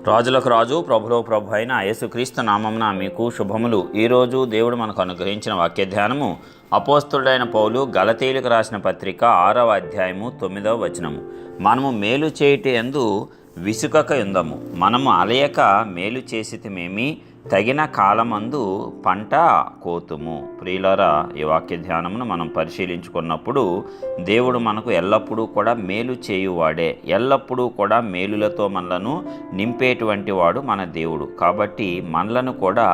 రాజులకు రాజు ప్రభులో ప్రభు అయిన యేసుక్రీస్తు నామమున మీకు శుభములు. ఈరోజు దేవుడు మనకు అనుగ్రహించిన వాక్య ధ్యానము అపోస్తుడైన పౌలు గలతీయులకు రాసిన పత్రిక 6వ అధ్యాయము 9వ వచనము. మనము మేలు చేయుట యందు విసుకక యుందము, మనము అలయక మేలు చేసితిమేమి, తగిన కాలమందు పంట కోతుము. ప్రియులారా, ఈ వాక్య ధ్యానమును మనం పరిశీలించుకున్నప్పుడు దేవుడు మనకు ఎల్లప్పుడూ కూడా మేలు చేయువాడే, ఎల్లప్పుడూ కూడా మేలులతో మనలను నింపేటువంటి వాడు మన దేవుడు. కాబట్టి మనలను కూడా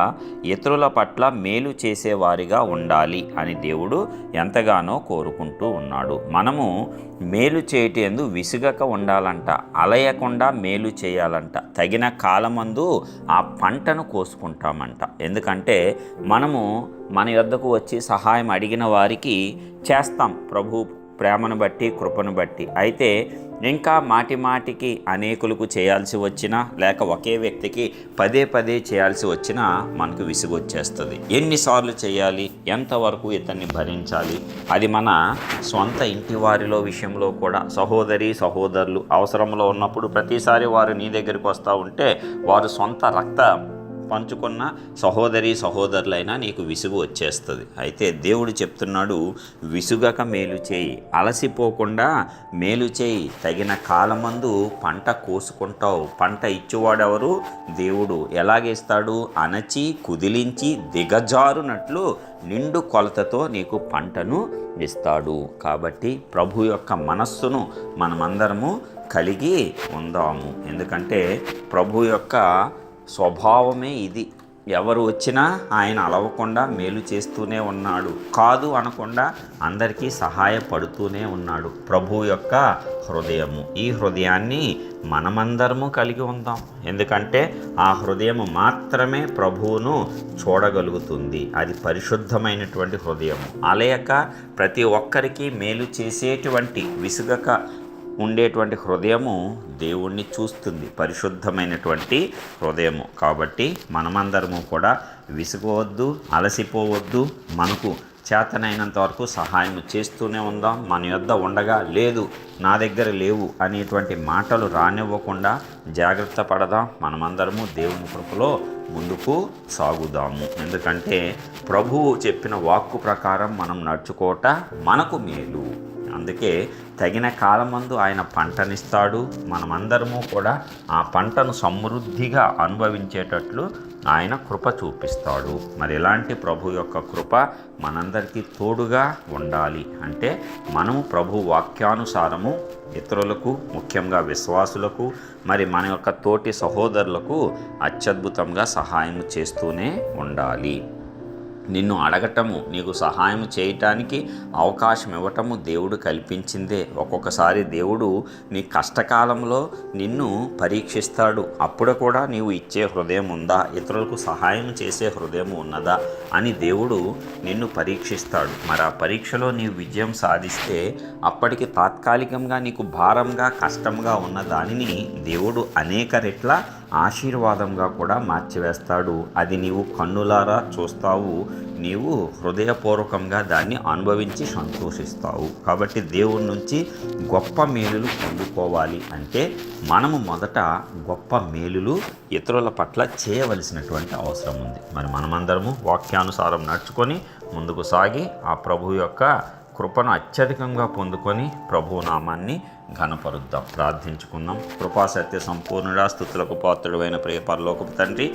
ఇతరుల పట్ల మేలు చేసేవారిగా ఉండాలి అని దేవుడు ఎంతగానో కోరుకుంటూ ఉన్నాడు. మనము మేలు చేయటందు విసుగక ఉండాలంట, అలయకుండా మేలు చేయాలంట, తగిన కాలమందు ఆ పంటను కోసుకుంటామంట. ఎందుకంటే మనము మన యొద్దకు వచ్చి సహాయం అడిగిన వారికి చేస్తాం, ప్రభు ప్రేమను బట్టి, కృపను బట్టి. అయితే ఇంకా మాటికి అనేకులకు చేయాల్సి వచ్చినా, లేక ఒకే వ్యక్తికి పదే చేయాల్సి వచ్చినా మనకు విసుగు వచ్చేస్తుంది. ఎన్నిసార్లు చేయాలి, ఎంతవరకు ఇతన్ని భరించాలి? అది మన సొంత ఇంటి వారిలో విషయంలో కూడా సహోదరులు అవసరంలో ఉన్నప్పుడు ప్రతిసారి వారు నీ దగ్గరికి వస్తూ ఉంటే వారు సొంత రక్త పంచుకున్న సహోదరులైనా నీకు విసుగు వచ్చేస్తుంది. అయితే దేవుడు చెప్తున్నాడు, విసుగక మేలు చేయి, అలసిపోకుండా మేలు చేయి, తగిన కాలమందు పంట కోసుకుంటావు. పంట ఇచ్చేవాడెవరు? దేవుడు. ఎలాగేస్తాడు? అణచి కుదిలించి దిగజారునట్లు నిండు కొలతతో నీకు పంటను ఇస్తాడు. కాబట్టి ప్రభు యొక్క మనస్సును మనమందరము కలిగి ఉందాము. ఎందుకంటే ప్రభు యొక్క స్వభావమే ఇది. ఎవరు వచ్చినా ఆయన అలవకుండా మేలు చేస్తూనే ఉన్నాడు, కాదు అనకుండా అందరికీ సహాయపడుతూనే ఉన్నాడు. ప్రభు యొక్క హృదయము, ఈ హృదయాన్ని మనమందరము కలిగి ఉందాం. ఎందుకంటే ఆ హృదయము మాత్రమే ప్రభువును చూడగలుగుతుంది. అది పరిశుద్ధమైనటువంటి హృదయము. అలయక ప్రతి ఒక్కరికి మేలు చేసేటువంటి, విసుగక ఉండేటువంటి హృదయము దేవుణ్ణి చూస్తుంది, పరిశుద్ధమైనటువంటి హృదయము. కాబట్టి మనమందరము కూడా విసుగవద్దు, అలసిపోవద్దు. మనకు చేతనైనంత వరకు సహాయం చేస్తూనే ఉందాం. మన యొద్ద ఉండగా లేదు, నా దగ్గర లేవు అనేటువంటి మాటలు రానివ్వకుండా జాగ్రత్త పడదాం. మనమందరము దేవుని కృపలో ముందుకు సాగుదాము. ఎందుకంటే ప్రభువు చెప్పిన వాక్కు ప్రకారం మనం నడుచుకోవట మనకు మేలు. అందుకే తగిన కాలమందు ఆయన పంటనిస్తాడు. మనమందరము కూడా ఆ పంటను సమృద్ధిగా అనుభవించేటట్లు ఆయన కృప చూపిస్తాడు. మరి ఇలాంటి ప్రభు యొక్క కృప మనందరికీ తోడుగా ఉండాలి అంటే మనము ప్రభు వాక్యానుసారము ఇతరులకు, ముఖ్యంగా విశ్వాసులకు, మరి మన యొక్క తోటి సహోదరులకు అత్యద్భుతంగా సహాయం చేస్తూనే ఉండాలి. నిన్ను అడగటము, నీకు సహాయం చేయటానికి అవకాశం ఇవ్వటము దేవుడు కల్పించిందే. ఒక్కొక్కసారి దేవుడు నీ కష్టకాలంలో నిన్ను పరీక్షిస్తాడు. అప్పుడు కూడా నీవు ఇచ్చే హృదయం ఉందా, ఇతరులకు సహాయం చేసే హృదయం ఉన్నదా అని దేవుడు నిన్ను పరీక్షిస్తాడు. మరి ఆ పరీక్షలో నీవు విజయం సాధిస్తే అప్పటికి తాత్కాలికంగా నీకు భారంగా, కష్టంగా ఉన్న దానిని దేవుడు అనేక రెట్ల ఆశీర్వాదంగా కూడా మార్చివేస్తాడు. అది నీవు కన్నులారా చూస్తావు, నీవు హృదయపూర్వకంగా దాన్ని అనుభవించి సంతోషిస్తావు. కాబట్టి దేవుడి నుంచి గొప్ప మేలులు పొందుకోవాలి అంటే మనము మొదట గొప్ప మేలులు ఇతరుల పట్ల చేయవలసినటువంటి అవసరం ఉంది. మరి మనమందరము వాక్యానుసారం నడుచుకొని ముందుకు సాగి ఆ ప్రభు యొక్క కృపను అత్యధికంగా పొందుకొని ప్రభు నామాన్ని ఘనపరుద్దాం. ప్రార్థించుకుందాం. కృపాసత్య సంపూర్ణుడా, స్తుతులకు పాత్రుడైన ప్రియ పరలోకపు తండ్రి,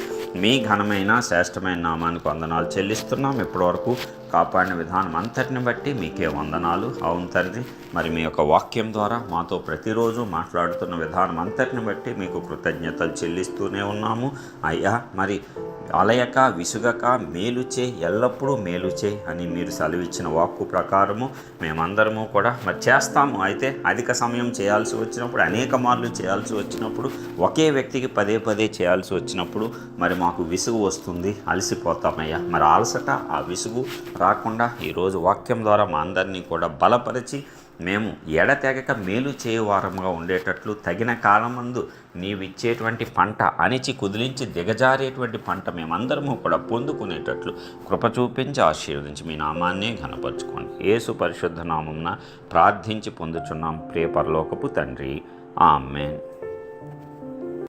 మీ ఘనమైన శ్రేష్టమైన నామానికి వందనాలు చెల్లిస్తున్నాం. ఇప్పటివరకు కాపాడిన విధానం అంతటిని బట్టి మీకే వందనాలు. అవును తండ్రి, మరి మీ యొక్క వాక్యం ద్వారా మాతో ప్రతిరోజు మాట్లాడుతున్న విధానం అంతటిని బట్టి మీకు కృతజ్ఞతలు చెల్లిస్తూనే ఉన్నాము. అయ్యా, మరి అలయక విసుగక మేలు చేయి, ఎల్లప్పుడూ మేలు చేయి అని మీరు సెలవిచ్చిన వాక్కు ప్రకారము మేమందరము కూడా మరి చేస్తాము. అయితే అధిక సమయం చేయాల్సి వచ్చినప్పుడు, అనేక మార్లు చేయాల్సి వచ్చినప్పుడు, ఒకే వ్యక్తికి పదే చేయాల్సి వచ్చినప్పుడు మరి మాకు విసుగు వస్తుంది, అలసిపోతామయ్యా. మరి అలసట, ఆ విసుగు రాకుండా ఈరోజు వాక్యం ద్వారా మా అందరినీ కూడా బలపరిచి మేము ఎడతెగక మేలు చేయవారంగా ఉండేటట్లు, తగిన కాలమందు నీవిచ్చేటువంటి పంట, అణిచి కుదిలించి దిగజారేటువంటి పంట మేమందరము కూడా పొందుకునేటట్లు కృప చూపించి ఆశీర్వదించి మీ నామాన్నే ఘనపరచుకోండి. యేసు పరిశుద్ధ నామమున ప్రార్థించి పొందుచున్నాం ప్రియ పరలోకపు తండ్రి. ఆమేన్.